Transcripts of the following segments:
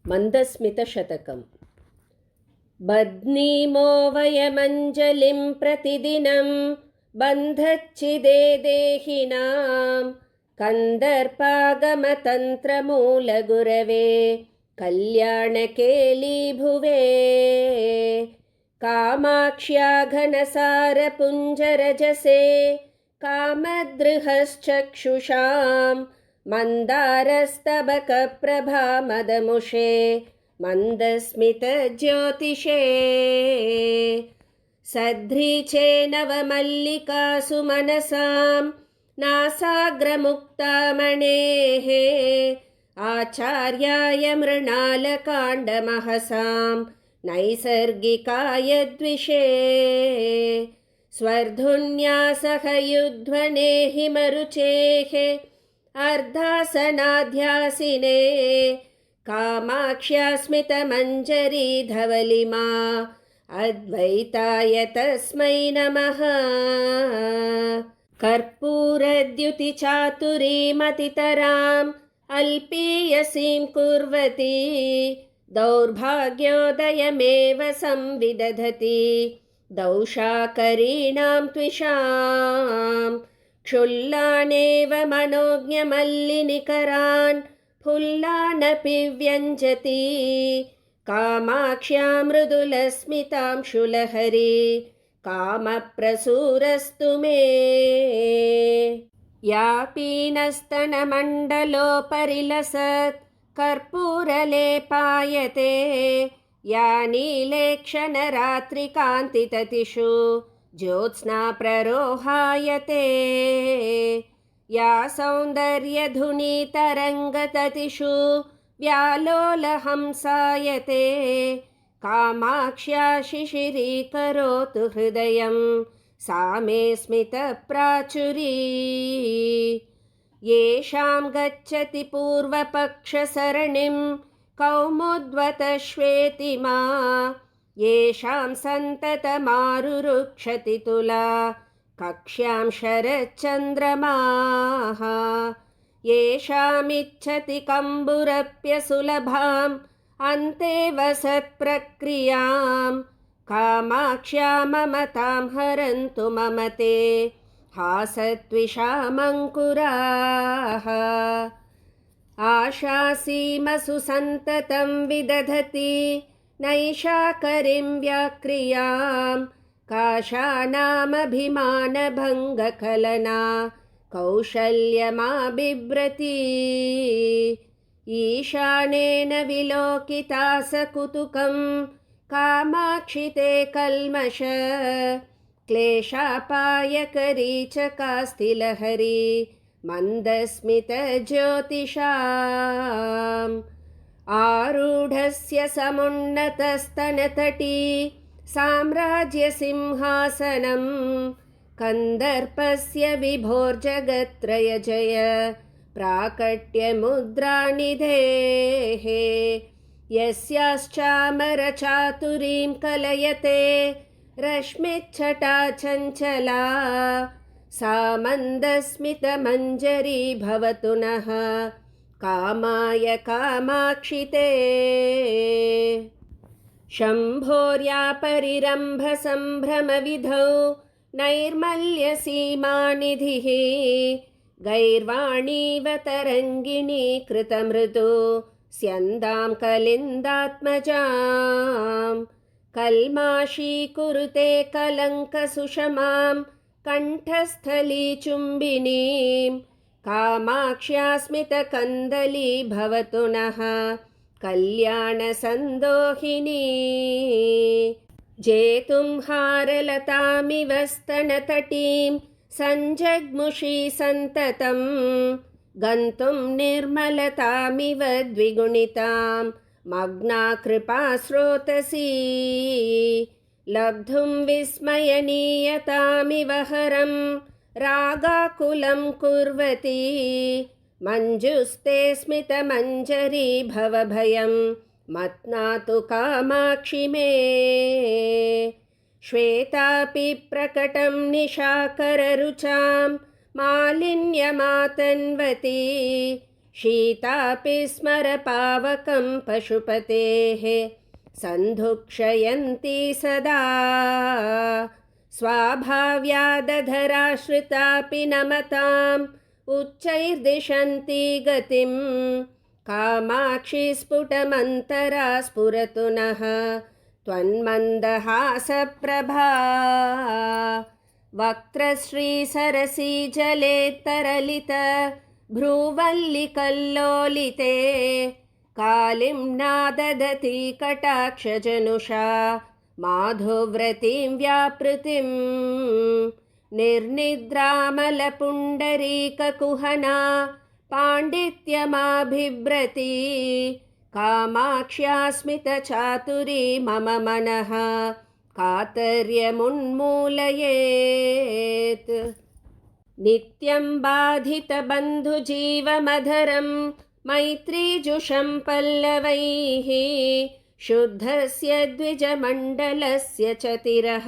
मन्दस्मितशतकम्। बध्नीमो वयमञ्जलिं प्रतिदिनं बन्धच्चिदे देहिनां कन्दर्पागमतन्त्रमूलगुरवे कल्याणकेलीभुवे कामाक्ष्या घनसारपुञ्जरजसे कामदृहश्चक्षुषां मन्दारस्तबकप्रभामदमुषे मन्दस्मितज्योतिषे सध्रीचे नवमल्लिकासु मनसां नासाग्रमुक्तामणेः आचार्याय मृणालकाण्डमहसां नैसर्गिकाय द्विषे स्वर्धुन्यासहयुध्वने हिमरुचेः अर्धासनाध्यासिने कामाक्ष्यास्मितमञ्जरी धवलिमा अद्वैताय तस्मै नमः। कर्पूरद्युतिचातुरीमतितराम् अल्पीयसीं कुर्वती दौर्भाग्योदयमेव संविदधति दौशाकरीणां त्विषां क्षुल्लानेव मनोज्ञमल्लिनिकरान् फुल्लानपि व्यञ्जति कामाक्ष्या मृदुलस्मितां शुलहरी कामप्रसूरस्तु मे। या पीनस्तनमण्डलोपरिलसत् कर्पूरलेपायते या नीलेक्षणरात्रिकान्तिततिषु ज्योत्स्ना प्ररोहायते या सौन्दर्यधुनीतरङ्गततिषु व्यालोलहंसायते कामाक्ष्या शिशिरीकरोतु हृदयं सा मे स्मितप्राचुरी। येषां गच्छति पूर्वपक्षसरणिं कौमुद्वतश्वेतिमा येषां सन्ततमारुरुक्षति तुला कक्ष्यां शरच्चन्द्रमाः येषामिच्छति कम्बुरप्यसुलभाम् अन्ते वसत्प्रक्रियां कामाक्ष्या ममतां हरन्तु ममते हासत्विषामङ्कुराः। आशासीमसु सन्ततं विदधति नैषाकरीं व्याक्रियां काशानामभिमानभङ्गकलना कौशल्यमाबिभ्रति ईशानेन विलोकिता सकुतुकं कामाक्षिते कल्मष क्लेशापायकरी च कास्ति लहरी मन्दस्मितज्योतिषाम्। आरूढस्य समुन्नतस्तनतटी साम्राज्यसिंहासनं कन्दर्पस्य विभोर्जगत्त्रयजय प्राकट्यमुद्रानिधेः यस्याश्चामरचातुरीं कलयते रश्मिच्छटा चञ्चला सा मन्दस्मितमञ्जरी भवतु नः कामाय कामाक्षिते। शम्भोर्या परिरम्भसम्भ्रमविधौ नैर्मल्यसीमानिधिः गैर्वाणीव तरङ्गिणी कृतमृदु स्यन्दां कलिन्दात्मजां कल्माषीकुरुते कलङ्कसुषमां कण्ठस्थलीचुम्बिनीं कामाक्ष्यास्मितकन्दली भवतु नः कल्याणसन्दोहिनी। जेतुं हारलतामिव स्तनतटीं सञ्जग्मुषी सन्ततं गन्तुं निर्मलतामिव द्विगुणितां मग्ना कृपा स्रोतसी लब्धुं विस्मयनीयतामिव हरं रागाकुलं कुर्वती मञ्जुस्ते स्मितमञ्जरी भवभयं मत्नातु कामाक्षि मे। श्वेतापि प्रकटं निशाकररुचां मालिन्यमातन्वती शीतापि स्मरपावकं पशुपतेः सन्धुक्षयन्ती सदा स्वाभाव्यादधराश्रितापि नमताम् उच्चैर्दिशन्ति गतिं कामाक्षि स्फुटमन्तरा स्फुरतु नः त्वन्मन्दहासप्रभा वक्त्रश्रीसरसीजले तरलित भ्रूवल्लिकल्लोलिते कालिं नाददति कटाक्षजनुषा माधुव्रतीं व्यापृतिं निर्निद्रामलपुण्डरीककुहना पाण्डित्यमाभिभ्रति कामाक्ष्यास्मितचातुरी मम मनः कातर्यमुन्मूलयेत् नित्यं बाधितबन्धुजीवमधरं मैत्रीजुषं पल्लवैः शुद्धस्य द्विजमण्डलस्य च तिरः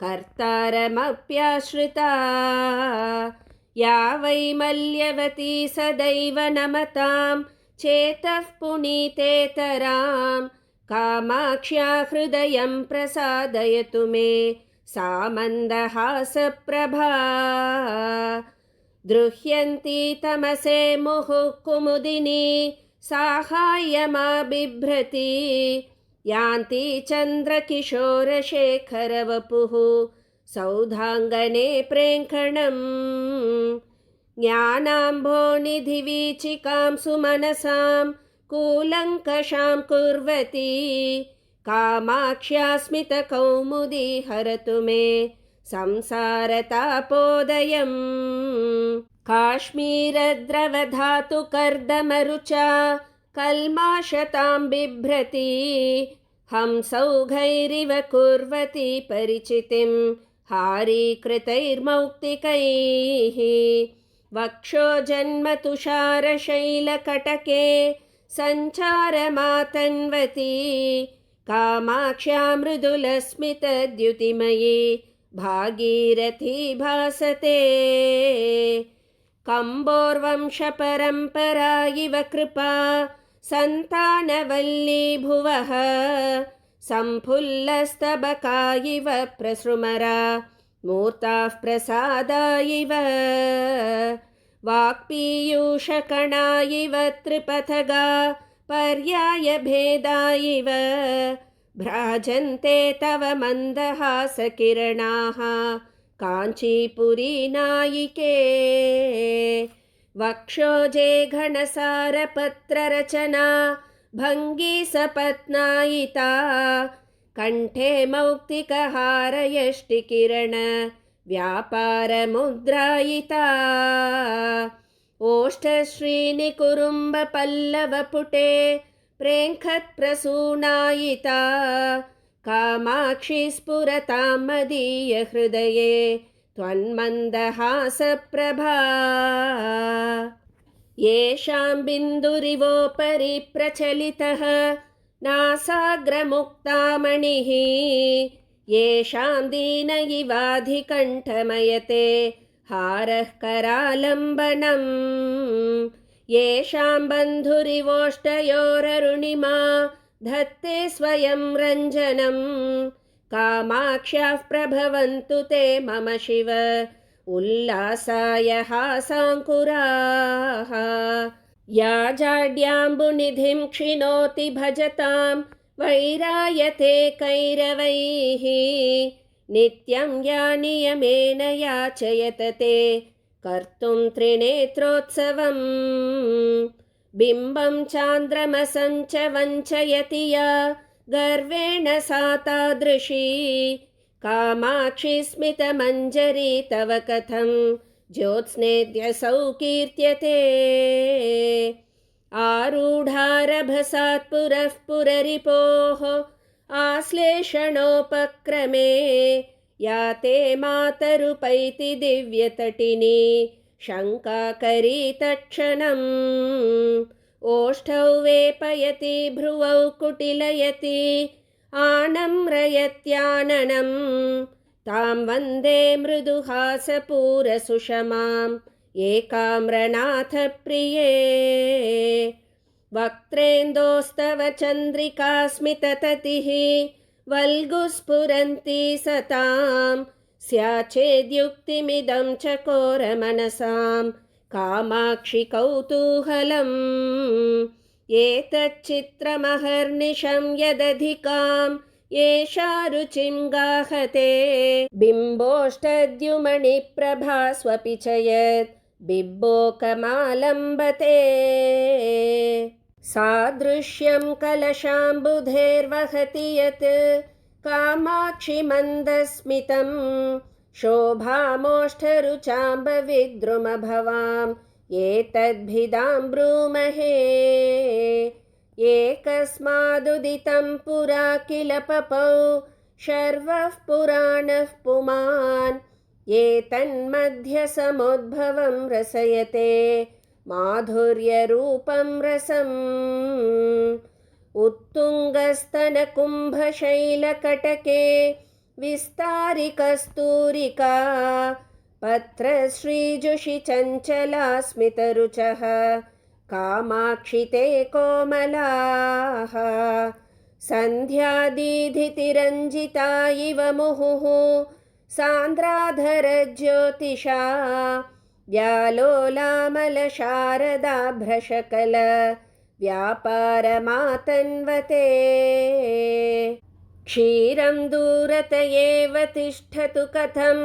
कर्तारमप्याश्रिता या वै मल्यवती सदैव नमतां चेतः पुनीतेतरां कामाक्ष्या हृदयं प्रसादयतु मे सा मन्दहासप्रभा द्रुह्यन्ती तमसे मुहुः कुमुदिनी साहाय्यमाबिभ्रति यान्ति चन्द्रकिशोरशेखरवपुः सौधाङ्गने प्रेङ्खणम् ज्ञानाम्भोनिधिवीचिकां सुमनसां कूलङ्कषां कुर्वती कामाक्ष्यास्मितकौमुदी हरतु मे संसारतापोदयम् काश्मीरद्रवधातुकर्दमरुचा कल्माषतां बिभ्रति हंसौघैरिव कुर्वती परिचितिं हारीकृतैर्मौक्तिकैः वक्षोजन्मतुषारशैलकटके सञ्चारमातन्वती कामाक्ष्या मृदुलस्मितद्युतिमयी भागीरथी भासते कम्बोर्वंशपरम्परा इव कृपा सन्तानवल्ली भुवः सम्फुल्लस्तबका इव प्रसृमरा मूर्ताः प्रसादा इव वाक्पीयूषकणा इव त्रिपथगा पर्यायभेदा इव भ्राजन्ते तव मन्दहासकिरणाः काञ्चीपुरी नायिके वक्षोजे घनसारपत्ररचना भङ्गी सपत्नायिता कण्ठे मौक्तिकहारयष्टिकिरण व्यापारमुद्रायिता ओष्ठश्रीनिकुरुम्बपल्लवपुटे प्रेङ्खत्प्रसूनायिता कामाक्षि स्फुरतां मदीयहृदये त्वन्मन्दहासप्रभा येषां बिन्दुरिवोपरि प्रचलितः नासाग्रमुक्तामणिः येषां दीन इवाधिकण्ठमयते हारः करालम्बनम् येषां बन्धुरिवोष्टयोररुणिमा धत्ते स्वयं रञ्जनम् कामाक्ष्याः प्रभवन्तु ते मम शिव उल्लासाय हासाङ्कुराः या जाड्याम्बुनिधिं क्षिणोति भजतां वैरायते कैरवैः नित्यं या नियमेन याचयत ते कर्तुं त्रिनेत्रोत्सवम् बिम्बं चान्द्रमसं च वञ्चयति या गर्वेण सा तादृशी कामाक्षि स्मितमञ्जरी तव कथं ज्योत्स्नेद्यसौ कीर्त्यते आरूढारभसात् पुरः पुररिपोः आश्लेषणोपक्रमे या ते मातरुपैति दिव्यतटिनी शङ्काकरी तत्क्षणम् ओष्ठौ वेपयति भ्रुवौ कुटिलयति आनम्रयत्याननं तां वन्दे मृदुहासपूरसुषमां एकाम्रनाथप्रिये वक्त्रेन्दोस्तव चन्द्रिका स्मितततिः वल्गुस्फुरन्ती सतां स्याचेद्युक्तिमिदं चकोरमनसां कामाक्षि कौतूहलम् एतच्चित्रमहर्निशं यदधिकां एषा रुचिं गाहते बिम्बोष्टद्युमणिप्रभा स्वपि च यत् बिम्बोकमालम्बते सादृश्यं कलशाम्बुधेर्वहति यत् कामाक्षि मन्दस्मितं शोभामोष्ठरुचाम्बविद्रुमभवाम् एतद्भिदां ब्रूमहे एकस्मादुदितं पुरा किल पपौ शर्वः पुराणः पुमान् एतन्मध्यसमुद्भवं रसयते माधुर्यरूपं रसम् उत्तुङ्गस्तनकुम्भशैलकटके विस्तारिकस्तूरिका पत्रश्रीजुषि चञ्चला स्मितरुचः कामाक्षि ते कोमलाः सन्ध्यादीधितिरञ्जिता इव मुहुः सान्द्राधरज्योतिषा व्यालोलामलशारदाभ्रशकल व्यापारमातन्वते क्षीरं दूरत एव तिष्ठतु कथं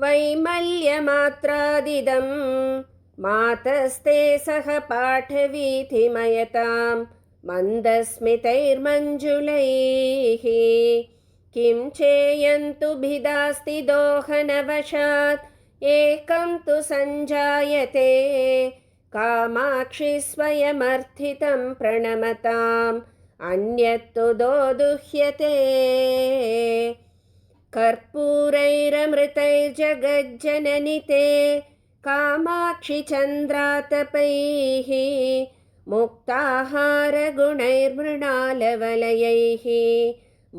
वैमल्यमात्रादिदं मातस्ते सह पाठवीथिमयतां मन्दस्मितैर्मञ्जुलैः किं चेयन्तु भिदास्ति दोहनवशात् एकं तु सञ्जायते कामाक्षि स्वयमर्थितं प्रणमताम् अन्यत्तु दोदुह्यते कर्पूरैरमृतैर्जगज्जननि ते कामाक्षि चन्द्रातपैः मुक्ताहारगुणैर्मृणालवलयैः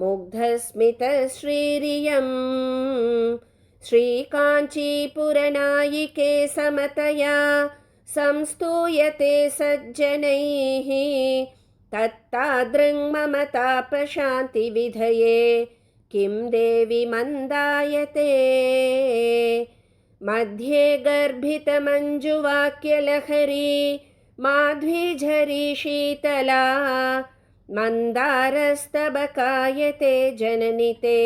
मुग्धस्मितश्रीरियम् श्रीकाञ्चीपुरनायिके समतया संस्तूयते सज्जनैः तत्तादृङ् तापशान्तिविधये किं देवि मन्दायते मध्ये गर्भितमञ्जुवाक्यलहरी माध्वीझरी शीतला मन्दारस्तबकायते जननि ते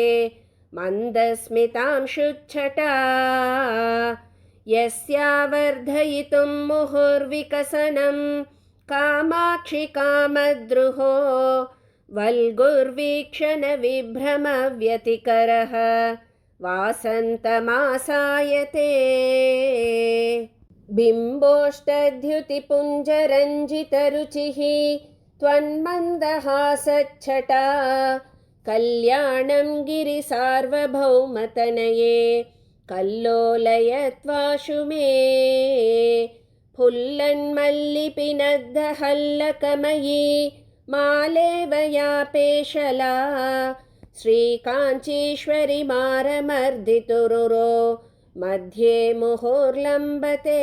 मन्दस्मितांशुच्छटा यस्यावर्धयितुं मुहुर्विकसनं कामाक्षि कामद्रुहो वल्गुर्वीक्षणविभ्रमव्यतिकरः वासन्तमासायते बिम्बोष्टद्युतिपुञ्जरञ्जितरुचिः त्वन्मन्दहासच्छटा कल्याणं गिरिसार्वभौमतनये कल्लोलयत्वाशु मे फुल्लन्मल्लिपिनद्धहल्लकमयी मालेवया पेशला श्रीकाञ्चीश्वरि मारमर्दितुरुरो मध्ये मुहुर्लम्बते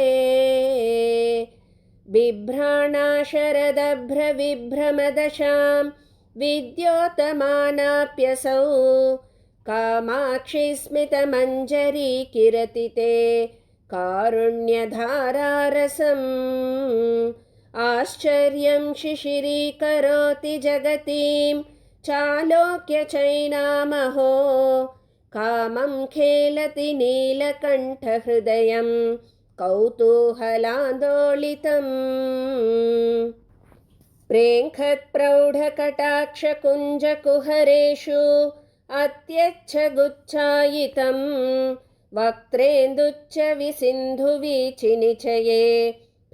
बिभ्राणा शरदभ्रविभ्रमदशां विद्योतमानाप्यसौ कामाक्षि स्मितमञ्जरी किरति ते कारुण्यधारारसम् आश्चर्यं शिशिरीकरोति जगतीं चालोक्य चैनामहो कामं खेलति नीलकण्ठहृदयं कौतूहलान्दोलितम् प्रेङ्खत्प्रौढकटाक्षकुञ्जकुहरेषु अत्यच्छगुच्छायितं वक्त्रेन्दुच्च विसिन्धुवीचिनिचये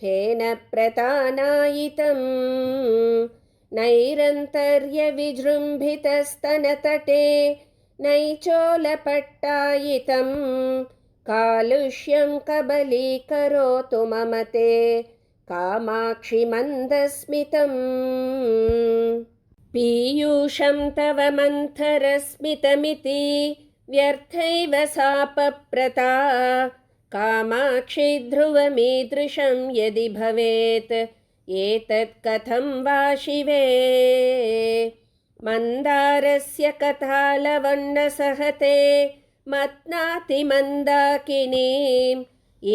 फेनप्रतानायितं नैरन्तर्यविजृम्भितस्तनतटे नैचोलपट्टायितं कालुष्यं कबलीकरोतु मम ते कामाक्षि मन्दस्मितम् पीयूषं तव मन्थरस्मितमिति व्यर्थैव सापप्रता कामाक्षि ध्रुवमीदृशं यदि भवेत् एतत् कथं वा शिवे मन्दारस्य कथालवन्नसहते मत्नाति मन्दाकिनीम्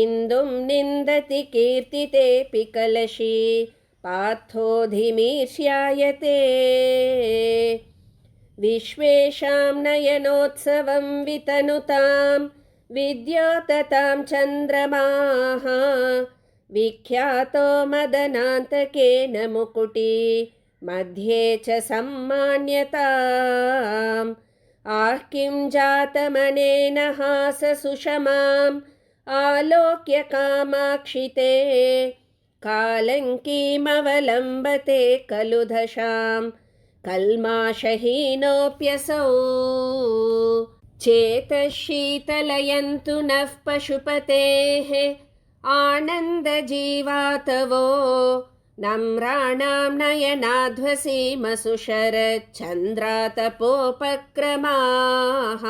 इन्दुं निन्दति कीर्तितेऽपि कलशी पार्थोऽधिमीर्ष्यायते विश्वेषां नयनोत्सवं वितनुतां विद्योततां चन्द्रमाः विख्यातो मदनान्तकेन मुकुटी मध्ये च सम्मान्यताम् आह किं जातमनेन हाससुषमाम् आलोक्य कामाक्षिते कालङ्कीमवलम्बते खलु दशां कल्माषहीनोऽप्यसौ चेतशीतलयन्तु नः पशुपतेः आनन्दजीवातवो नम्राणां नयनाध्वसीमसुशरच्चन्द्रातपोपक्रमाः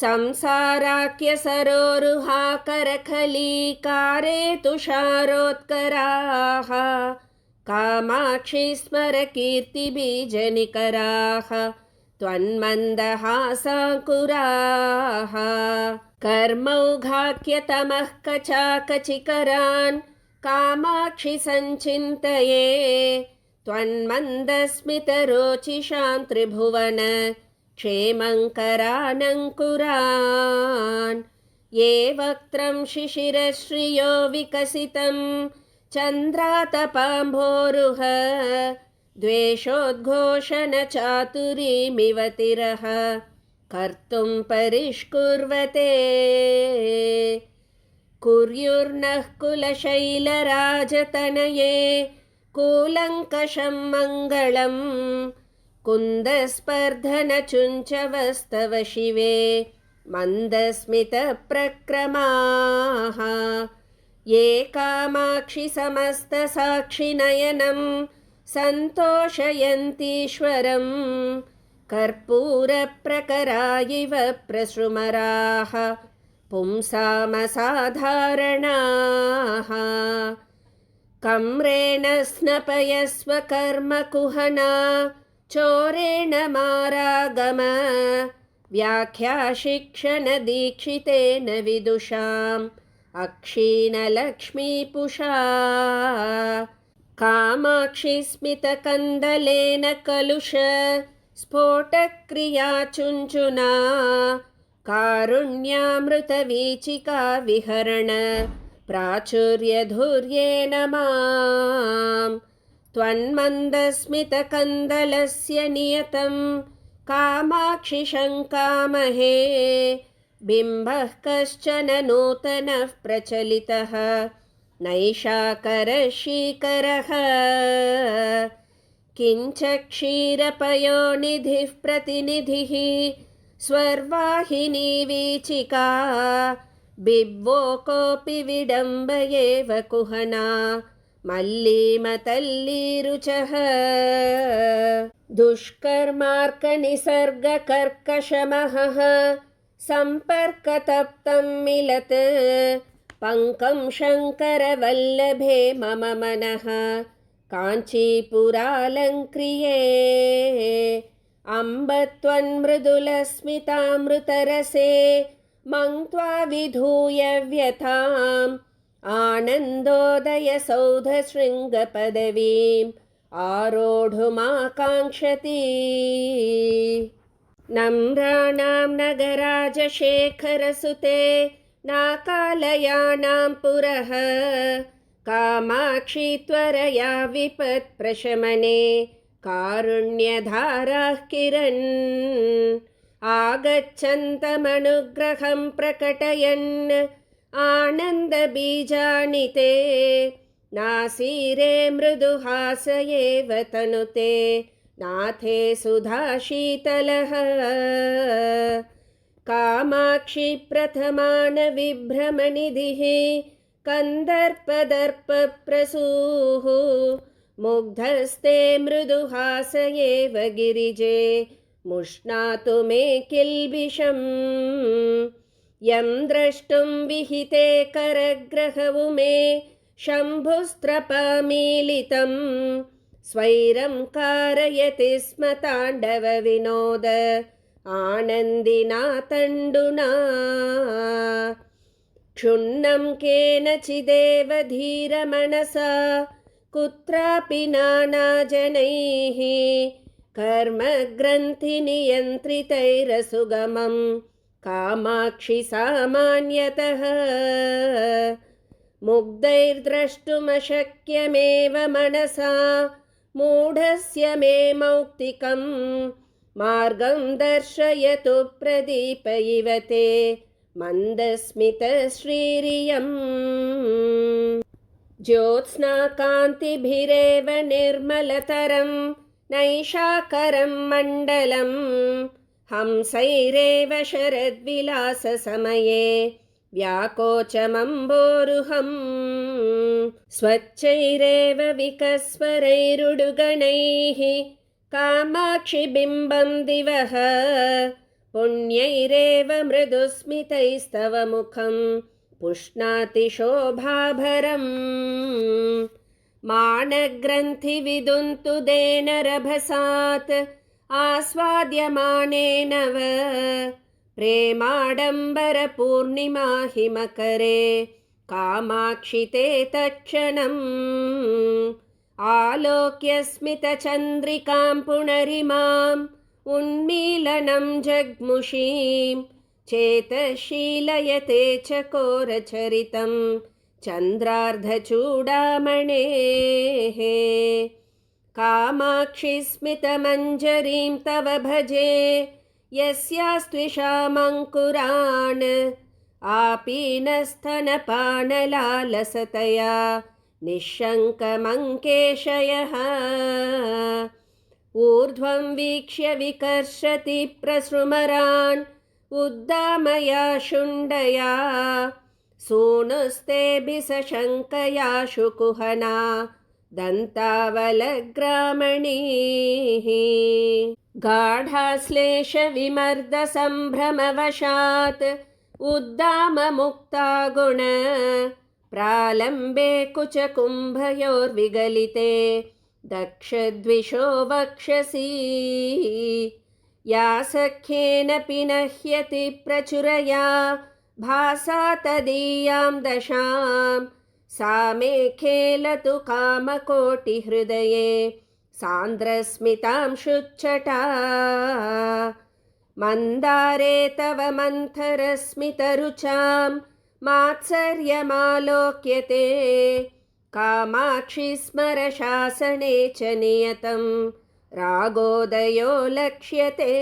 संसाराख्यसरोरुहाकरखलीकारे तुषारोत्कराः कामाक्षि स्मरकीर्तिबीजनिकराः त्वन्मन्दहासाङ्कुराः कर्मौघाख्यतमः कचाकचिकरान् कामाक्षि सञ्चिन्तये त्वन्मन्दस्मितरोचिषां त्रिभुवन क्षेमङ्करानङ्कुरान् ये वक्त्रं शिशिरश्रियो विकसितं चन्द्रातपाम्भोरुह द्वेषोद्घोषणचातुरीमिव तिरः कर्तुं परिष्कुर्वते कुर्युर्नः कुलशैलराजतनये कूलङ्कषं मङ्गलं कुन्दस्पर्धनचुञ्चवस्तव शिवे मन्दस्मितप्रक्रमाः ये कामाक्षि समस्तसाक्षिनयनं सन्तोषयन्तीश्वरं कर्पूरप्रकरा इव प्रसृमराः पुंसामसाधारणाः कम्रेण स्नपयस्व कर्मकुहना चोरेण मारागम व्याख्याशिक्षणदीक्षितेन विदुषाम् अक्षीणलक्ष्मीपुषा कामाक्षि स्मितकन्दलेन कलुष स्फोटक्रियाचुञ्चुना कारुण्यामृतवीचिका विहरण प्राचुर्यधुर्येण माम् त्वन्मन्दस्मितकन्दलस्य नियतं कामाक्षि शङ्कामहे बिम्बः कश्चन नूतनः प्रचलितः नैषाकरशीकरः किञ्च क्षीरपयोनिधिः प्रतिनिधिः स्वर्वाहिनी वीचिका बिभ्वो कोऽपि विडम्बयेव कुहना मल्लीमतल्लीरुचः दुष्कर्मार्कनिसर्गकर्कशमहः सम्पर्कतप्तं मिलत् पङ्कं शङ्करवल्लभे मम मनः काञ्चीपुरालङ्क्रिये अम्ब त्वन्मृदुलस्मितामृतरसे मङ्क्त्वा विधूय व्यथाम् आनन्दोदयसौधशृङ्गपदवीम् आरोढुमाकाङ्क्षति नम्राणां नगराजशेखरसुते नाकालयानां पुरः कामाक्षि त्वरया विपत्प्रशमने कारुण्यधाराः किरन् आगच्छन्तमनुग्रहं प्रकटयन् आनन्दबीजानि ते नासीरे मृदुहासयेव तनुते नाथे सुधाशीतलः कामाक्षि प्रथमानविभ्रमनिधिः कन्दर्पदर्पप्रसूः मुग्धस्ते मृदुहासयेव गिरिजे मुष्णातु मे किल्बिषम् यं द्रष्टुं विहिते करग्रहउमे शम्भुस्त्रपमीलितं स्वैरं कारयति स्म ताण्डवविनोद आनन्दिना तण्डुना क्षुण्णं केनचिदेव धीरमनसा कुत्रापि नानाजनैः कर्मग्रन्थिनियन्त्रितैरसुगमं कामाक्षि सामान्यतः मुग्धैर्द्रष्टुमशक्यमेव मनसा मूढस्य मे मौक्तिकं मार्गं दर्शयतु प्रदीप इव ते मन्दस्मितश्रीरियम् ज्योत्स्नाकान्तिभिरेव निर्मलतरं नैशाकरं मण्डलं हंसैरेव शरद्विलाससमये व्याकोचमम्बोरुहं स्वच्छैरेव विकस्वरैरुडुगणैः कामाक्षिबिम्बं दिवः पुण्यैरेव मृदुस्मितैस्तव मुखं पुष्णाति शोभाभरम् मानग्रन्थिविदुन्तुदेन रभसात् आस्वाद्यमानेन प्रेमाडम्बरपूर्णिमा हिमकरे कामाक्षि ते तत्क्षणम् आलोक्य स्मितचन्द्रिकां पुनरिमाम् उन्मीलनं जग्मुषीं चेतशीलयते चकोरचरितं चन्द्रार्धचूडामणेः कामाक्षि स्मितमञ्जरीं तव भजे यस्यास्त्विषामङ्कुरान् आपीनस्तनपानलालसतया निःशङ्कमङ्केशयः ऊर्ध्वं वीक्ष्य विकर्षति प्रसृमरान् उद्दामया शुण्डया सूनुस्तेभिसशङ्कया शुकुहना दन्तावलग्रामणीः गाढाश्लेषविमर्दसम्भ्रमवशात् उद्दाममुक्ता गुण प्रालम्बे कुचकुम्भयोर्विगलिते दक्षद्विषो वक्षसि या सख्येन पिनह्यति प्रचुरया भासा तदीयां दशां सा मे खेलतु कामकोटिहृदये सान्द्रस्मितां शुच्छटा मन्दारे तव मन्थरस्मितरुचां मात्सर्यमालोक्यते कामाक्षि स्मरशासने च नियतं रागोदयो लक्ष्यते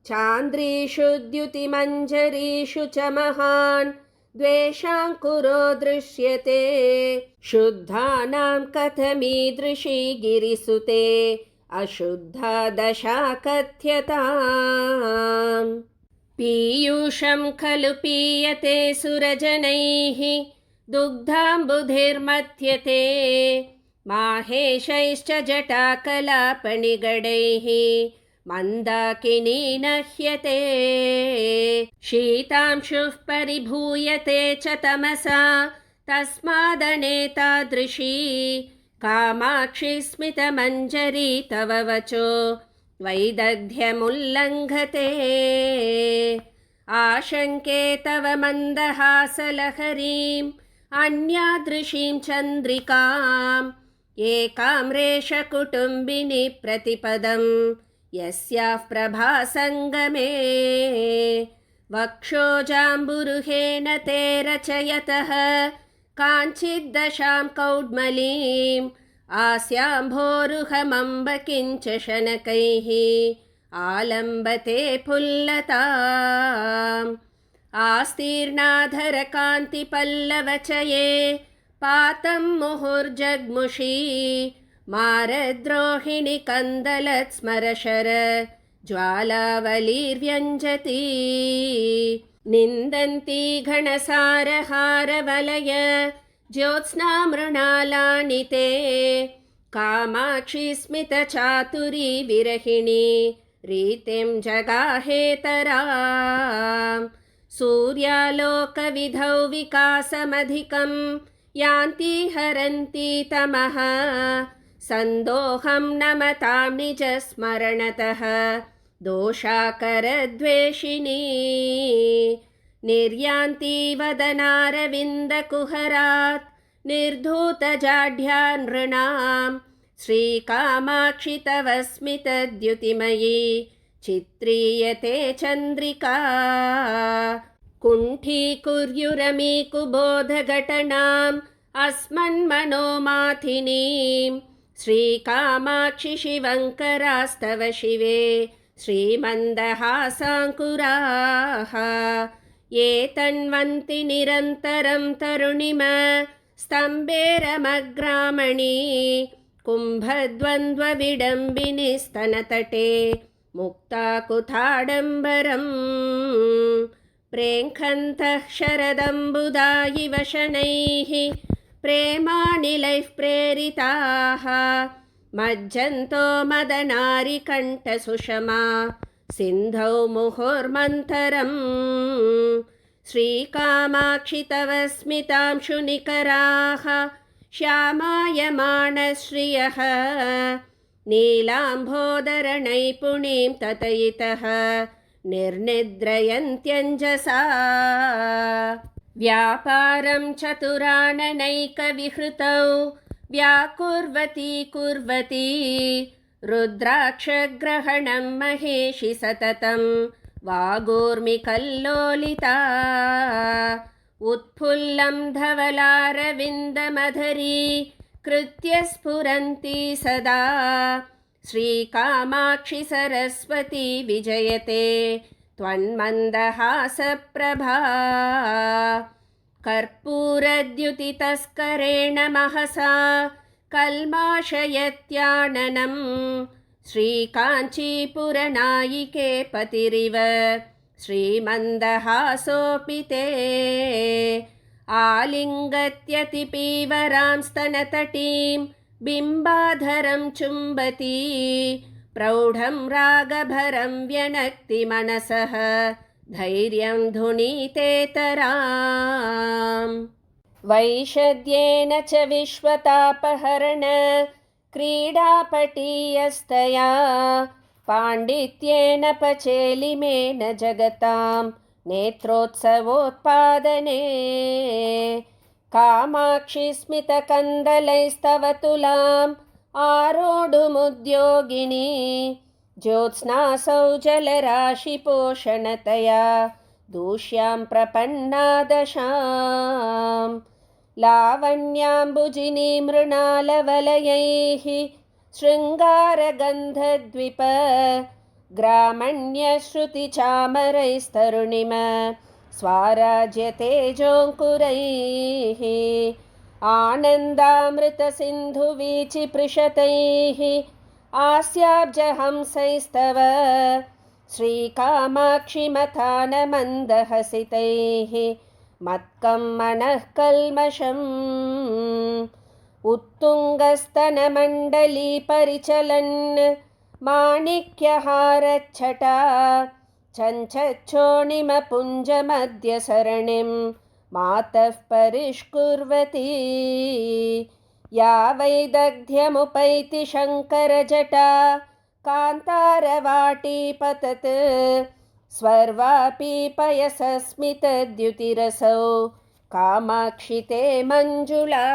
चान्द्रीषु द्युतिमञ्जरीषु च महान् द्वेषाङ्कुरो दृश्यते शुद्धानां कथमीदृशी गिरिसुते अशुद्धा दशा कथ्यताम् पीयूषं खलु पीयते सुरजनैः दुग्धाम्बुधिर्मथ्यते माहेशैश्च जटाकलापनिगडैः मन्दाकिनी नह्यते शीतांशुः परिभूयते च तमसा तस्मादनेतादृशी कामाक्षि स्मितमञ्जरी तव वचो वैदग्ध्यमुल्लङ्घते आशङ्के तव मन्दहासलहरीम् अन्यादृशीं चन्द्रिकाम् एकां रेषकुटुम्बिनी प्रतिपदं यस्याः प्रभासङ्गमे वक्षोजाम्बुरुहेन ते रचयतः काञ्चिद्दशां कौड्मलीम् आस्याम्भोरुहमम्ब किञ्च शनकैः आलम्बते फुल्लताम् आस्तीर्णाधरकान्तिपल्लवचये पातं मुहुर्जग्मुषी मारद्रोहिणि कन्दलत्स्मरशर ज्वालावलीर्व्यञ्जती निन्दन्ती घनसारहारवलय ज्योत्स्नामृणालानि ते कामाक्षि स्मितचातुरी विरहिणी रीतिं जगाहेतराम् सूर्यालोकविधौ विकासमधिकं यान्ति हरन्ति तमः सन्दोहं नमतां निजस्मरणतः दोषाकरद्वेषिणी निर्यान्ति वदनारविन्दकुहरात् निर्धूतजाढ्या नृणां श्रीकामाक्षि तव स्मितद्युतिमयी चित्रीयते चन्द्रिका कुण्ठीकुर्युरमी कुबोधघटनाम् अस्मन्मनोमाथिनीं श्रीकामाक्षि शिवङ्करास्तव शिवे श्रीमन्दहासाङ्कुराः ये तन्वन्ति निरन्तरं तरुणिम स्तम्भेरमग्रामणी कुम्भद्वन्द्वविडम्बिनि स्तनतटे मुक्ताकुथाडम्बरम् प्रेङ्खन्तः शरदम्बुदायिव शनैः प्रेमानिलैः प्रेरिताः मज्जन्तो मदनारिकण्ठसुषमा सिन्धौ मुहुर्मन्थरम् श्रीकामाक्षि तव स्मितांशुनिकराः श्यामायमानश्रियः नीलाम्भोदरनैपुणीं ततयितः निर्निद्रयन्त्यञ्जसा व्यापारं चतुराननैकविहृतौ व्याकुर्वती कुर्वती रुद्राक्षग्रहणं महेशि सततं वागूर्मिकल्लोलिता उत्फुल्लं धवलारविन्दमधरी कृत्य स्फुरन्ती सदा श्रीकामाक्षि सरस्वती विजयते त्वन्मन्दहासप्रभा कर्पूरद्युतितस्करेण महसा कल्माशयत्याननं श्रीकाञ्चीपुरनायिके पतिरिव श्रीमन्दहासोऽपि ते आलिङ्गत्यतिपीवरां स्तनतटीं बिम्बाधरं चुम्बती प्रौढं रागभरं व्यनक्ति मनसः धैर्यं धुनीतेतराम् वैषद्येन च विश्वतापहरण क्रीडापटीयस्तया पाण्डित्येन पचेलिमेन जगतां नेत्रोत्सवोत्पादने कामाक्षि स्मितकन्दलैस्तव तुलाम् आरोढुमुद्योगिनी ज्योत्स्नासौ जलराशिपोषणतया दूष्यां प्रपन्ना दशाम् लावण्याम्बुजिनी मृणालवलयैः शृङ्गारगन्धद्विप ग्रामण्यश्रुतिचामरैस्तरुणिम स्वाराज्यतेजोऽङ्कुरैः आनन्दामृतसिन्धुवीचिपृशतैः आस्याब्जहंसैस्तव श्रीकामाक्षि मथानमन्दहसितैः मत्कं मनः कल्मषम् उत्तुङ्गस्तनमण्डली परिचलन् माणिक्यहारच्छटा चञ्चच्छोणिमपुञ्जमध्यसरणिं मातः परिष्कुर्वती या वैदग्ध्यमुपैति शङ्करजटा कान्तारवाटी पतत् स्वर्वापि पयसस्मितद्युतिरसौ कामाक्षि ते मञ्जुला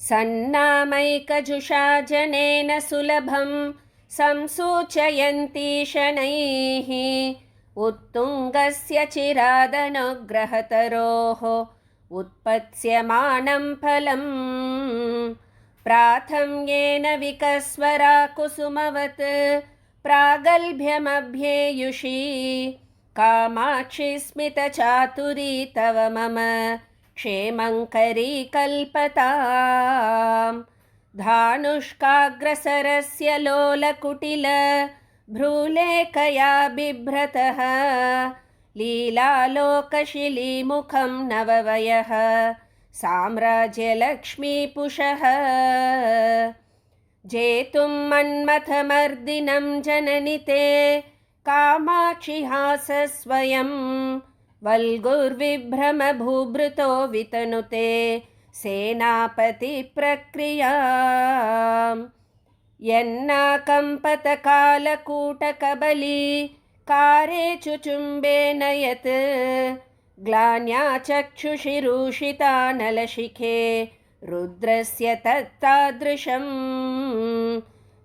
सन्नामैकजुषा जनेन सुलभं संसूचयन्ती शनैः उत्तुङ्गस्य चिरादनुग्रहतरोः उत्पत्स्यमानं फलम् प्राथम्येन विकस्वरा कुसुमवत् प्रागल्भ्यमभ्येयुषी कामाक्षि स्मितचातुरी तव मम क्षेमङ्करी कल्पताम् धानुष्काग्रसरस्य लोलकुटिल भ्रूलेखया बिभ्रतः लीलालोकशिलीमुखं नववयः साम्राज्यलक्ष्मीपुषः जेतुं मन्मथमर्दिनं जननि ते कामाक्षि हासस्वयं वल्गुर्विभ्रमभूभृतो वितनुते सेनापतिप्रक्रियाम् यन्नाकम्पतकालकूटकबली कारे चुचुम्बेन यत् ग्लान्या चक्षुषिरूषितानलशिखे रुद्रस्य तत्तादृशम्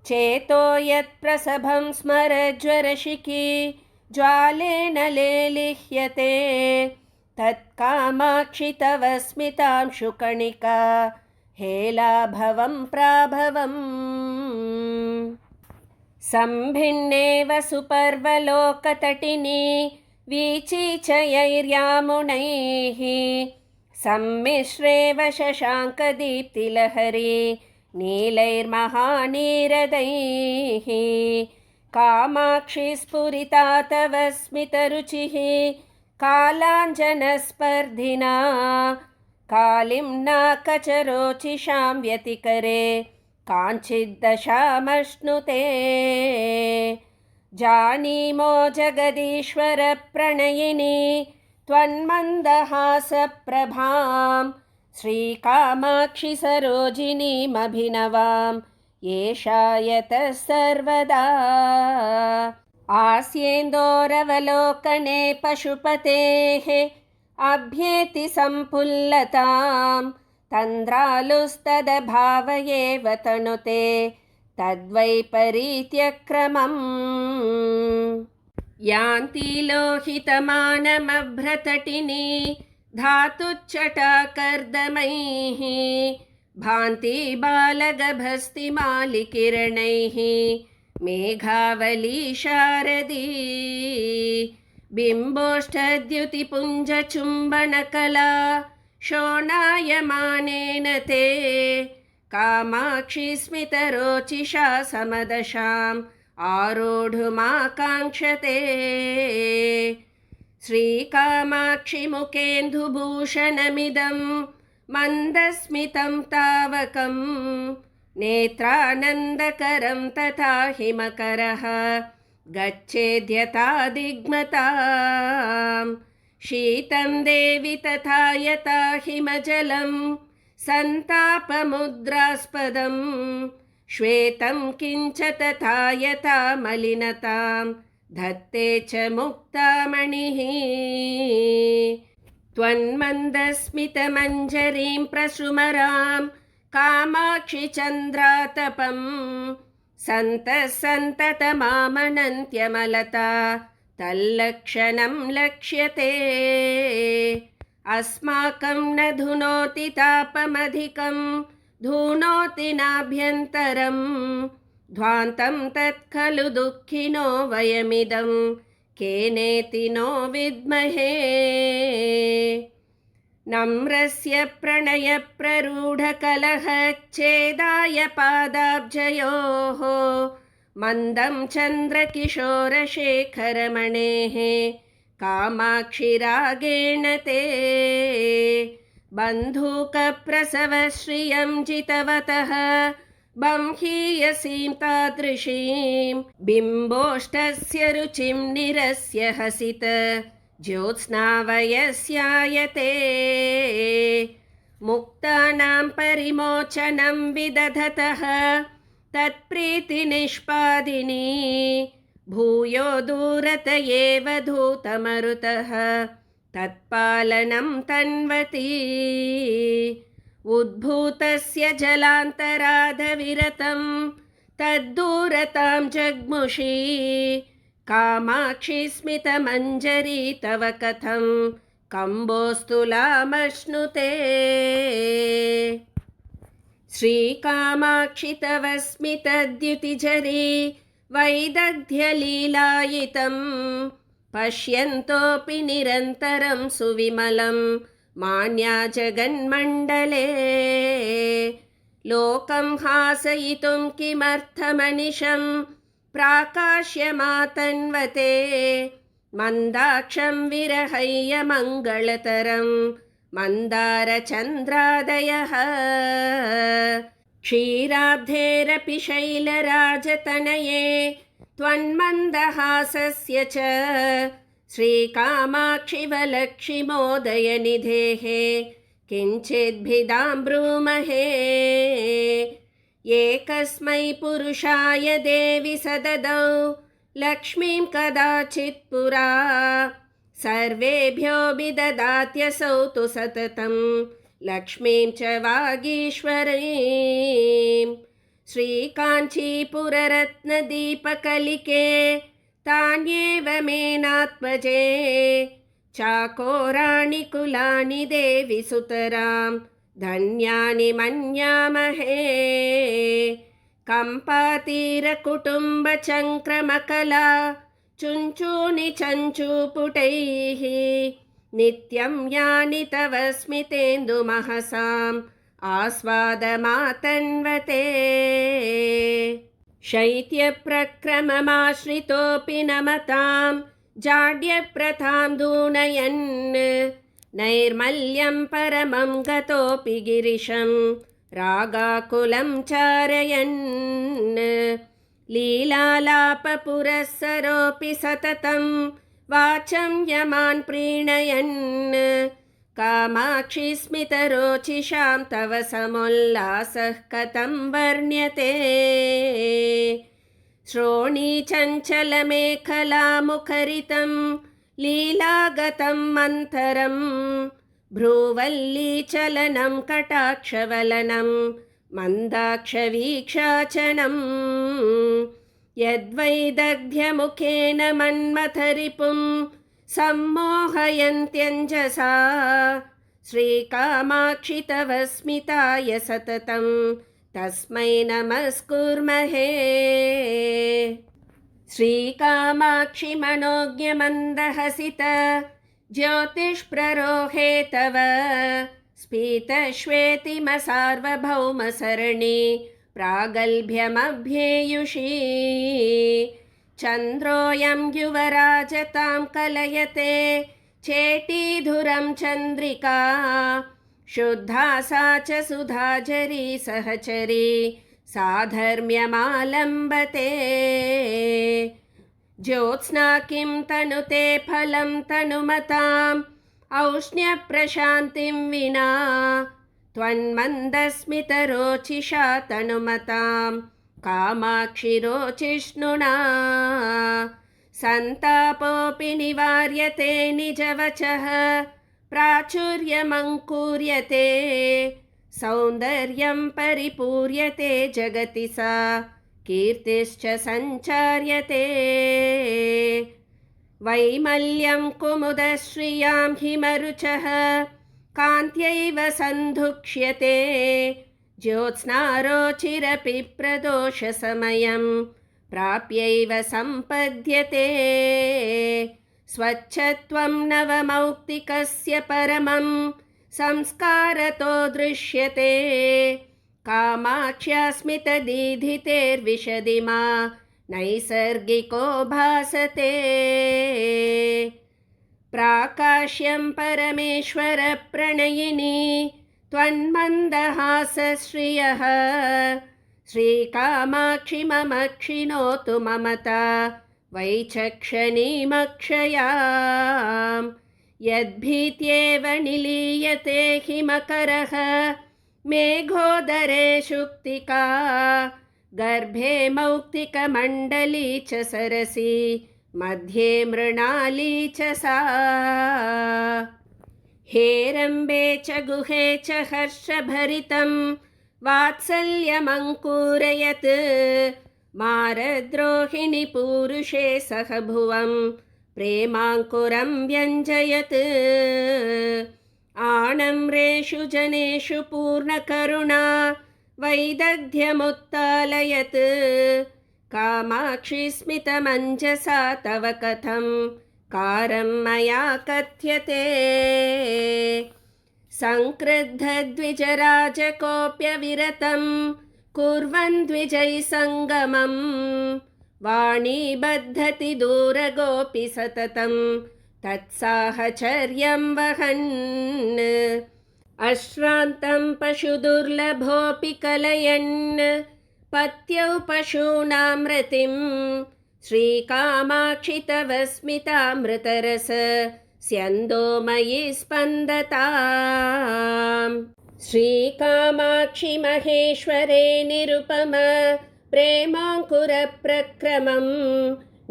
चेतो यत्प्रसभं स्मरज्वरशिखी ज्वालेन लेलिह्यते तत्कामाक्षि तव स्मितांशुकणिका हेलाभवं प्राभवम् सम्भिन्नेव सुपर्वलोकतटिनी वीचीचयैर्यामुनैः सम्मिश्रेव शशाङ्कदीप्तिलहरी नीलैर्महानीरदैः कामाक्षि स्फुरिता तव स्मितरुचिः कालाञ्जनस्पर्धिना कालिम्ना कचरोचिषां व्यतिकरे काञ्चिद्दशामश्नुते जानीमो जगदीश्वरप्रणयिनी त्वन्मन्दहासप्रभां श्रीकामाक्षि सरोजिनीमभिनवां येषा यतः सर्वदा आस्येन्दोरवलोकने पशुपतेः अभ्येति सम्पुल्लतां तन्द्रालुस्तदभावयेव तनुते तद्वैपरीत्यक्रमम् यान्ति लोहितमानमभ्रतटिनी धातुच्चटाकर्दमैः भान्ति बालगभस्तिमालिकिरणैः मेघावली शारदी बिम्बोष्ठद्युतिपुञ्जचुम्बनकला शोणायमानेन ते कामाक्षि स्मितरोचिषा समदशाम् आरोढुमाकाङ्क्षते श्रीकामाक्षि मुखेन्दुभूषणमिदं मन्दस्मितं तावकं नेत्रानन्दकरं तथा हिमकरः गच्छेद्यथा दिग्मतां शीतं देवि तथा यथा हिमजलं सन्तापमुद्रास्पदं श्वेतं किञ्च तथा यथा मलिनतां धत्ते च मुक्तामणिः त्वन्मन्दस्मितमञ्जरीं प्रसुमरां कामाक्षि चन्द्रातपं सन्तः सन्ततमामनन्त्यमलता तल्लक्षणं लक्ष्यते अस्माकं न धुनोति तापमधिकं धुनोति नाभ्यन्तरं ध्वान्तं तत्खलु दुःखिनो वयमिदं केनेति नो विद्महे नम्रस्य प्रणयप्ररूढकलहच्छेदाय पादाब्जयोः मन्दं चन्द्रकिशोरशेखरमणेः कामाक्षिरागेण ते बन्धूकप्रसवश्रियं जितवतः बंहीयसीं तादृशीं बिम्बोष्ठस्य रुचिं निरस्य हसित ज्योत्स्नावयस्यायते मुक्तानां परिमोचनं विदधतः तत्प्रीतिनिष्पादिनी भूयो दूरत एव धूतमरुतः तत्पालनं तन्वती उद्भूतस्य जलान्तराधविरतं तद्दूरतां जग्मुषी कामाक्षि स्मितमञ्जरी तव कथं कम्बोस्तुलामश्नुते श्रीकामाक्षि तव स्मितद्युतिझरी वैदग्ध्यलीलायितं पश्यन्तोऽपि निरन्तरं सुविमलं मान्या जगन्मण्डले लोकं हासयितुं किमर्थमनिशं प्राकाश्यमातन्वते मन्दाक्षं विरहय्य मङ्गलतरं मन्दारचन्द्रादयः क्षीराब्धेरपि शैलराजतनये त्वन्मन्दहासस्य च श्रीकामाक्षिवलक्षिमोदयनिधेः किञ्चिद्भिदां ब्रूमहे। एकस्मै पुरुषाय देवि सददौ लक्ष्मीं कदाचित् पुरा सर्वेभ्यो विददात्यसौ तु सततं लक्ष्मीं च वागीश्वरीं। श्रीकाञ्चीपुररत्नदीपकलिके तान्येव मेनात्मजे चाकोराणि कुलानि देवि सुतरां धन्यानि मन्यामहे। कम्पातीरकुटुम्बचङ्क्रमकला चुञ्चूनि चञ्चूपुटैः नित्यं यानि तव स्मितेन्दुमहसाम् आस्वादमातन्वते। शैत्यप्रक्रममाश्रितोऽपि नमतां जाड्यप्रथां दूनयन् नैर्मल्यं परमं गतोऽपि गिरिशं रागाकुलं चारयन् लीलालापपुरःसरोऽपि सततं वाचं यमान् प्रीणयन् कामाक्षि स्मितरोचिषां तव समुल्लासः कथं वर्ण्यते। श्रोणीचञ्चलमेखलामुखरितं लीलागतं मन्थरं भ्रूवल्लीचलनं कटाक्षवलनं मन्दाक्षवीक्षाचनं यद्वैदग्ध्यमुखेन मन्मथरिपुं सम्मोहयन्त्यञ्जसा श्रीकामाक्षि तव स्मिताय सततं तस्मै नमस्कुर्महे। श्रीकामाक्षि मनोज्ञमन्दहसित ज्योतिष्प्ररोहे तव स्फीतश्वेतिमसार्वभौमसरणि प्रागल्भ्यमभ्येयुषी चन्द्रोऽयं युवराजतां कलयते चेटीधुरं चन्द्रिका शुद्धा सा च सुधाजरी सहचरी साधर्म्यमालम्बते। ज्योत्स्ना किं तनुते फलं तनुमताम् औष्ण्यप्रशान्तिं विना त्वन्मन्दस्मितरोचिषा तनुमतां कामाक्षि रोचिष्णुना सन्तापोऽपि निवार्यते निजवचः प्राचुर्यमङ्कुर्यते सौन्दर्यं परिपूर्यते जगति सा कीर्तिश्च सञ्चार्यते। वैमल्यं कुमुदश्रियां हिमरुचः कान्त्यैव सन्धुक्ष्यते ज्योत्स्नारोचिरपि प्रदोषसमयं प्राप्यैव सम्पद्यते। स्वच्छत्वं नवमौक्तिकस्य परमं संस्कारतो दृश्यते कामाक्ष्यास्मितदीधितेर्विशदिमा नैसर्गिको भासते। प्राकाश्यं परमेश्वरप्रणयिनी त्वन्मन्दहासश्रियः श्रीकामाक्षि मम क्षिणोतु ममता वैचक्षणीमक्षयां यद्भीत्येव निलीयते हिमकरः मेघोदरे शुक्तिका गर्भे मौक्तिकमण्डली च सरसी मध्ये मृणाली च सा। हेरम्बे च गुहे च हर्षभरितं वात्सल्यमङ्कुरयत् मारद्रोहिणि पूरुषे सह भुवं प्रेमाङ्कुरं व्यञ्जयत्। आणम्रेषु जनेषु पूर्णकरुणा वैदग्ध्यमुत्तालयत् कामाक्षि स्मितमञ्जसा तव कथं कारं मया कथ्यते। संक्रुद्धद्विजराजकोऽप्यविरतं कुर्वन् द्विजैसङ्गमं वाणी बद्धति दूरगोऽपि सततं तत्साहचर्यं वहन् अश्रान्तं पशुदुर्लभोऽपि कलयन् पत्यौ पशूनां रतिं श्रीकामाक्षि तव स्मितामृतरस स्यन्दो मयि स्पन्दताम् श्रीकामाक्षि महेश्वरे निरुपम प्रेमाङ्कुरप्रक्रमम्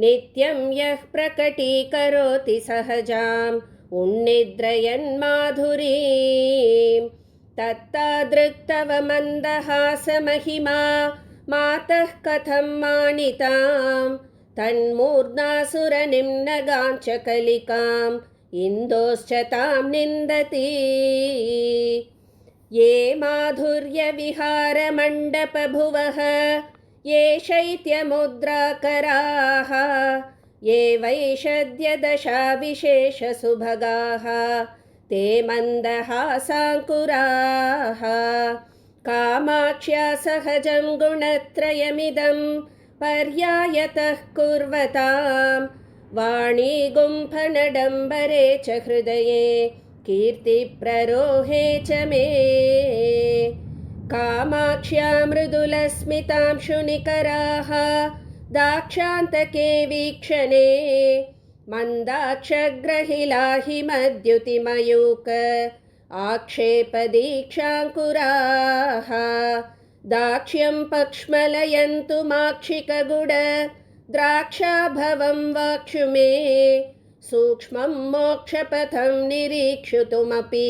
नित्यं यः प्रकटीकरोति सहजाम् उन्निद्रयन्माधुरीं तत्तादृक्तव मन्दहासमहिमा मातः कथं मानितां तन्मूर्ध्नासुरनिम्नगाञ्च कलिकाम् इन्दोश्च तां निन्दति ये माधुर्यविहारमण्डपभुवः ये शैत्यमुद्राकराः ये वैषद्यदशाविशेषसुभगाः ते मन्दहासाङ्कुराः कामाक्ष्या सहजं गुणत्रयमिदं पर्यायतः कुर्वतां वाणी गुम्फनडम्बरे च हृदये कीर्तिप्ररोहे च मे कामाक्ष्या मृदुलस्मितांशुनिकराः दाक्षान्तके वीक्षणे मन्दाक्षग्रहिलाहि मद्युतिमयूक आक्षेपदीक्षाङ्कुराः दाक्ष्यं पक्ष्मलयन्तु माक्षिकगुड द्राक्षाभवं वाक्षु मे सूक्ष्मं मोक्षपथं निरीक्षितुमपि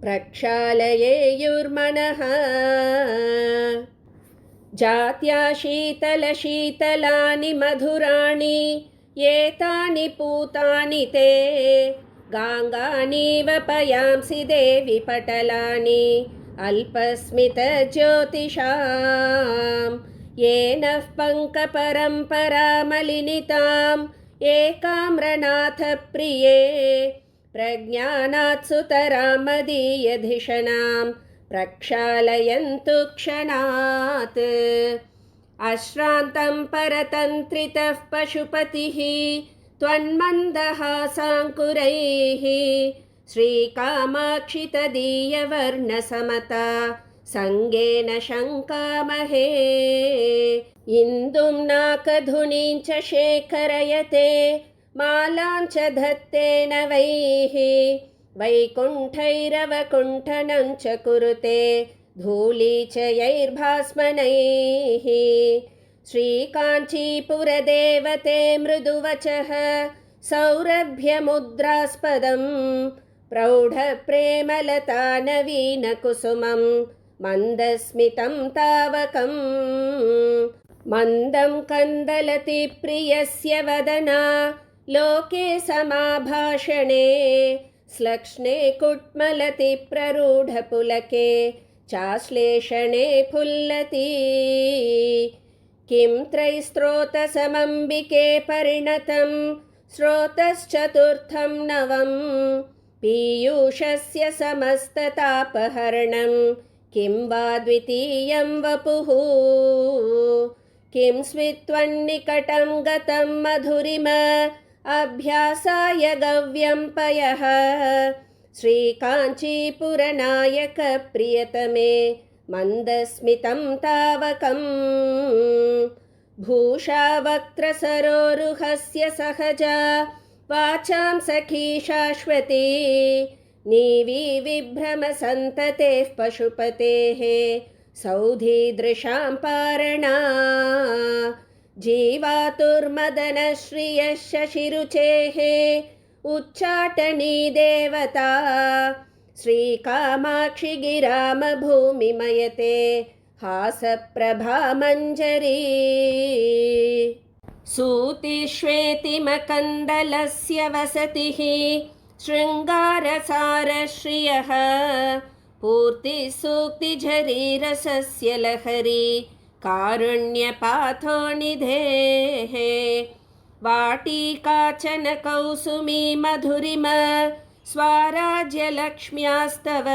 प्रक्षालयेयुर्मनः जात्या शीतलशीतलानि मधुराणि एतानि पूतानि ते गाङ्गानीव पयांसि देवि पटलानि अल्पस्मितज्योतिषां येनः पङ्कपरम्परामलिनिताम् एकाम्रनाथप्रिये प्रज्ञानात् सुतरां मदीयधिषणां प्रक्षालयन्तु क्षणात् अश्रान्तं परतन्त्रितः पशुपतिः त्वन्मन्दहासाङ्कुरैः श्रीकामाक्षि तदीयवर्णसमता सङ्गेन शङ्कामहे इन्दुं नाकधुनीं च शेखरयते मालां च धत्ते नवैः वैकुण्ठैरवकुण्ठनं च कुरुते धूलीचयैर्भास्मनैः श्रीकाञ्चीपुरदेवते मृदुवचः सौरभ्यमुद्रास्पदं प्रौढप्रेमलता नवीनकुसुमं मन्दस्मितं तावकम् मन्दं कन्दलति प्रियस्य वदना लोके समाभाषणे श्लक्ष्णे कुट्मलति प्ररूढपुलके चाश्लेषणे फुल्लति किं त्रैस्त्रोतसमम्बिके परिणतं स्रोतश्चतुर्थं नवं पीयूषस्य समस्ततापहरणं किं वा द्वितीयं वपुः किं स्वित्वन्निकटं गतं मधुरिम अभ्यासाय गव्यं पयः श्रीकाञ्चीपुरनायकप्रियतमे मन्दस्मितं तावकम् भूषा वक्त्रसरोरुहस्य सहजा वाचां सखी शाश्वती नीवी विभ्रमसन्ततेः पशुपतेः सौधीदृशां पारणा जीवातुर्मदनश्रियः शशिरुचेः उच्चाटनी देवता श्रीकामाक्षि गिरामभूमिमयते हासप्रभामञ्जरी सूतिश्वेतिमकन्दलस्य वसतिः शृङ्गारसारश्रियः पूर्तिसूक्तिझरीरसस्य लहरी कारुण्यपाथो निधेः वाटीकाचन कौसुमी मधुरिम स्वाराज्यलक्ष्म्यास्तव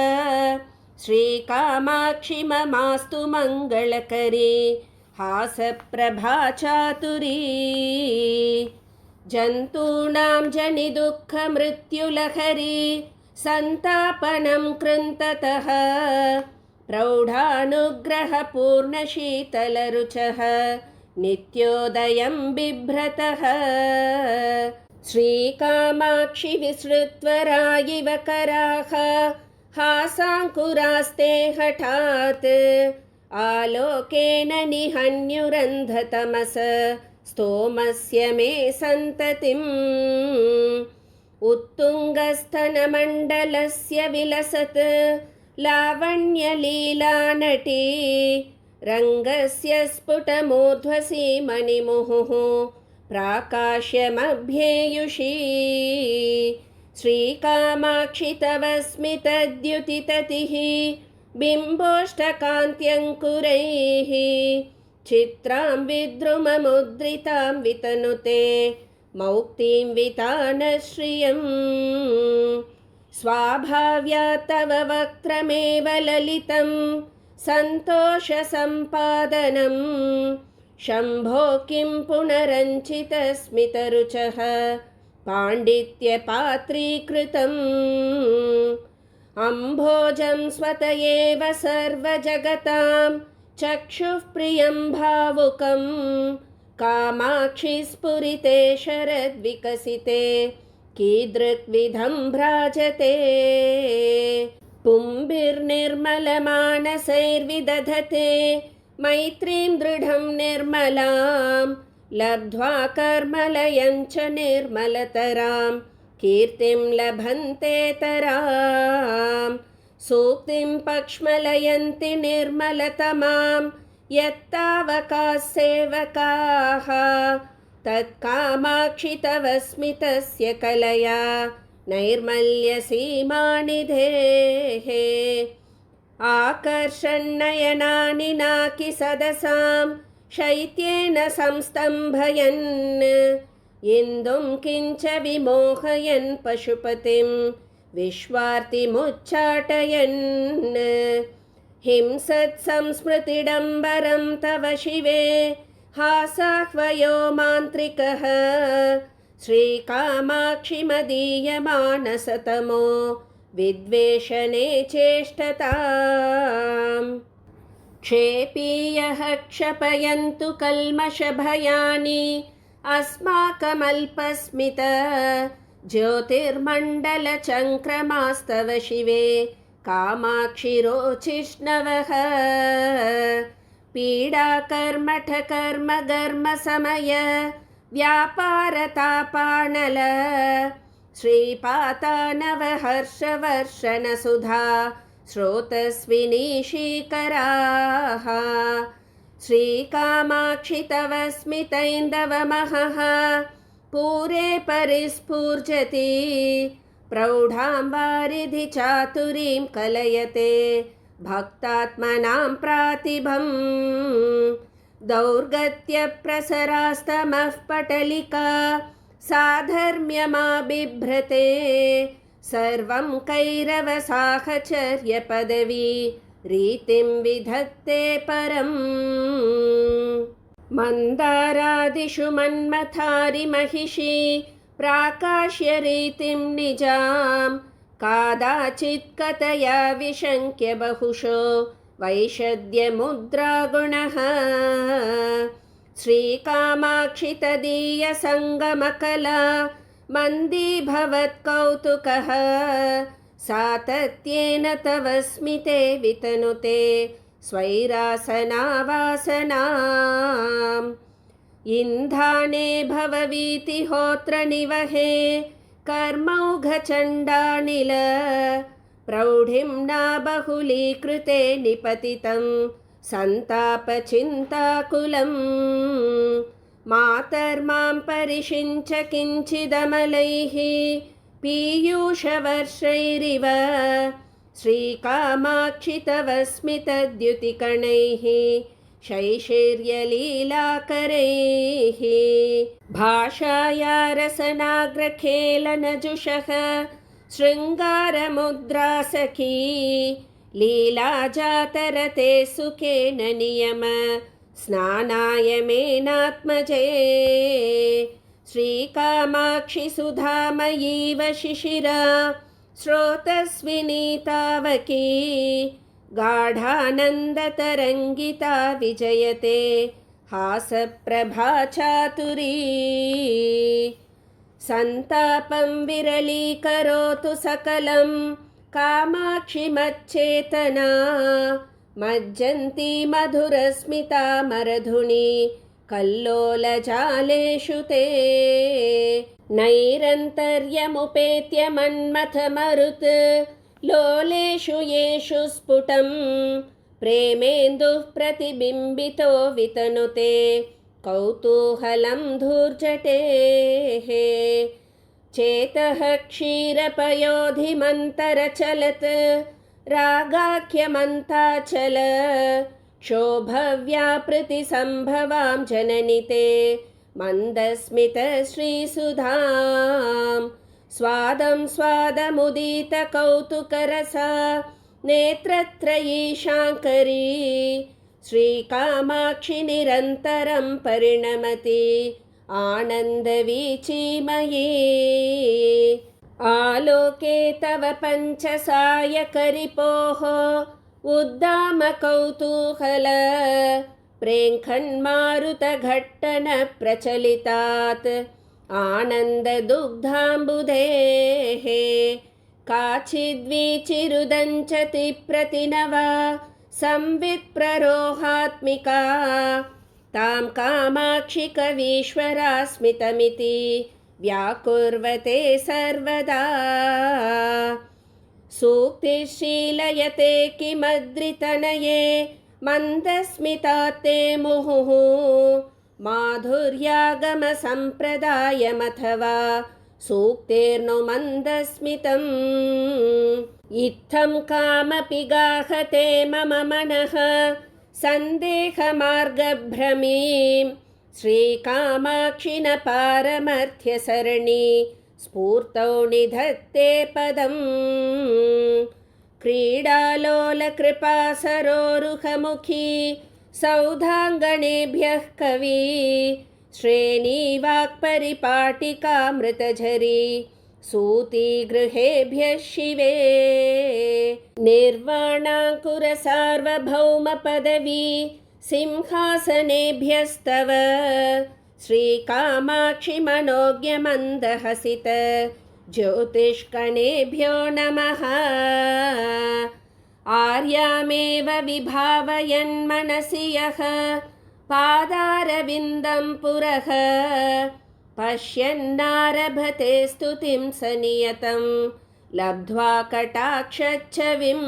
श्रीकामाक्षि ममास्तु मङ्गलकरी हासप्रभा चातुरी जन्तूनां जनिदुःखमृत्युलहरी सन्तापनं कृन्ततः प्रौढानुग्रहपूर्णशीतलरुचः नित्योदयं बिभ्रतः श्रीकामाक्षि विसृत्वरा इव कराः हासाङ्कुरास्ते हठात् आलोकेन निहन्युरन्धतमस स्तोमस्य मे सन्ततिम् उत्तुङ्गस्तनमण्डलस्य विलसत् लावण्यलीलानटी रङ्गस्य स्फुटमूर्ध्वसीमनिमुहुः प्राकाश्यमभ्येयुषी श्रीकामाक्षि तव स्मितद्युतिततिः बिम्बोष्टकान्त्यङ्कुरैः चित्रां विद्रुममुद्रितां वितनुते मौक्तीं वितानश्रियम् स्वाभाव्या तव वक्त्रमेव ललितं सन्तोषसम्पादनं शम्भो किं पुनरञ्चितस्मितरुचः पाण्डित्यपात्रीकृतम् अम्भोजं स्वत एव सर्वजगतां चक्षुः प्रियं भावुकं कामाक्षि स्फुरिते शरद्विकसिते कीदृग्विधं भ्राजते पुंभिर्निर्मलमानसैर्विदधते मैत्रीं दृढं निर्मलां लब्ध्वा कर्मलयं च निर्मलतरां कीर्तिं लभन्तेतरां सूक्तिं पक्ष्मलयन्ति निर्मलतमां यत्तावकाः सेवकाः तत्कामाक्षि तव स्मितस्य कलया नैर्मल्यसीमानिधेः आकर्षन्नयनानि नाकि सदसां शैत्येन संस्तम्भयन् इन्दुं किञ्च विमोहयन् पशुपतिं विश्वार्तिमुच्चाटयन् हिंसत्संस्मृतिडम्बरं तव शिवे हासाह्वयो मान्त्रिकः श्रीकामाक्षि मदीयमानसतमो विद्वेषणे चेष्टताम् क्षेपीयः क्षपयन्तु कल्मषभयानि अस्माकमल्पस्मित ज्योतिर्मण्डलचङ्क्रमास्तव शिवे कामाक्षि रोचिष्णवः पीडाकर्मठकर्मगर्मसमय व्यापारतापानल श्रीपातानवहर्षवर्षणसुधा स्रोतस्विनीशीकराः श्रीकामाक्षि तव स्मितैन्दवमहः पूरे परिस्फूर्जति प्रौढां वारिधि चातुरीं कलयते भक्तात्मनां प्रातिभम् दौर्गत्यप्रसरास्तमः पटलिका साधर्म्यमाबिभ्रते सर्वं कैरवसाहचर्यपदवी रीतिं विधत्ते परम् मन्दारादिषु मन्मथारिमहिषी प्राकाश्यरीतिं निजां कादाचित्कतया विशङ्क्य बहुशो वैशद्यमुद्रागुणः श्रीकामाक्षि तदीयसङ्गमकला मन्दीभवत्कौतुकः सातत्येन तव स्मिते वितनुते स्वैरासनावासनाम् इन्धाने भववीतिहोत्रनिवहे कर्मौघचण्डानिल प्रौढिं न बहुलीकृते निपतितं सन्तापचिन्ताकुलम् मातर्मां परिषिञ्च किञ्चिदमलैः पीयूषवर्षैरिव श्रीकामाक्षि तव स्मितद्युतिकणैः शैशिर्यलीलाकरैः भाषाया रसनाग्रखेलनजुषः शृङ्गारमुद्रा सखी लीलाजातरते सुखेन नियम स्नानाय मेनात्मजे श्रीकामाक्षि सुधामयीव शिशिरा स्रोतस्विनीतावकी गाढानन्दतरङ्गिता विजयते हासप्रभा चातुरी सन्तापं विरलीकरोतु सकलं कामाक्षि मच्चेतना मज्जन्ती मधुरस्मिता मरधुनी कल्लोलजालेषु ते नैरन्तर्यमुपेत्य मन्मथमरुत् लोलेषु येषु स्फुटं प्रेमेन्दुः प्रतिबिम्बितो वितनुते कौतूहलं धूर्जटेः चेतः क्षीरपयोधिमन्तरचलत् रागाख्यमन्ताचल क्षोभव्यापृतिसम्भवां जननि ते मन्दस्मितश्रीसुधां स्वादं स्वादमुदितकौतुकरसा नेत्रत्रयी शाङ्करी श्रीकामाक्षि निरन्तरं परिणमति आनन्दवीचिमयी आलोके तव पञ्चसायकरिपोः उद्दामकौतूहल प्रेङ्खन्मारुतघट्टनप्रचलितात् आनन्ददुग्धाम्बुधेः काचिद्वीचिरुदञ्चति प्रतिनवा संवित्प्ररोहात्मिका तां कामाक्षि कवीश्वरा स्मितमिति व्याकुर्वते सर्वदा सूक्तिशीलयते किमद्रितनये मन्दस्मितात्ते मुहुः माधुर्यागमसम्प्रदायमथवा सूक्तेर्नु मन्दस्मितम् इत्थं कामपि गाहते मम मनः सन्देहमार्गभ्रमीं श्रीकामाक्षि न पारमर्थ्यसरणी स्फूर्तौ निधत्ते पदम् क्रीडालोलकृपासरोरुहमुखी सौधाङ्गणेभ्यः कवी श्रेणीवाक्परिपाटिकामृतझरी सूतिगृहेभ्यः शिवे निर्वाणाङ्कुरसार्वभौमपदवी सिंहासनेभ्यस्तव श्रीकामाक्षि मनोज्ञमन्दहसित ज्योतिष्कणेभ्यो नमः आर्यामेव विभावयन्मनसि यः पादारविन्दं पुरः पश्यन्नारभते स्तुतिं स नियतं लब्ध्वा कटाक्षच्छविं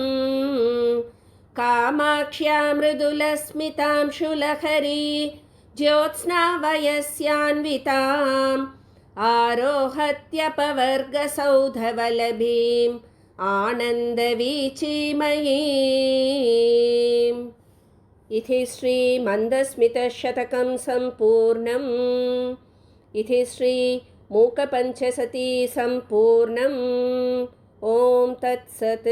कामाक्ष्या मृदुलस्मितां शुलहरी ज्योत्स्नावयस्यान्विताम् आरोहत्यपवर्गसौधवलभीम् आनन्दवीचिमयीम् इति श्रीमन्दस्मितशतकं सम्पूर्णम् इति श्रीमूकपञ्चशती सम्पूर्णम् ॐ तत्सत्।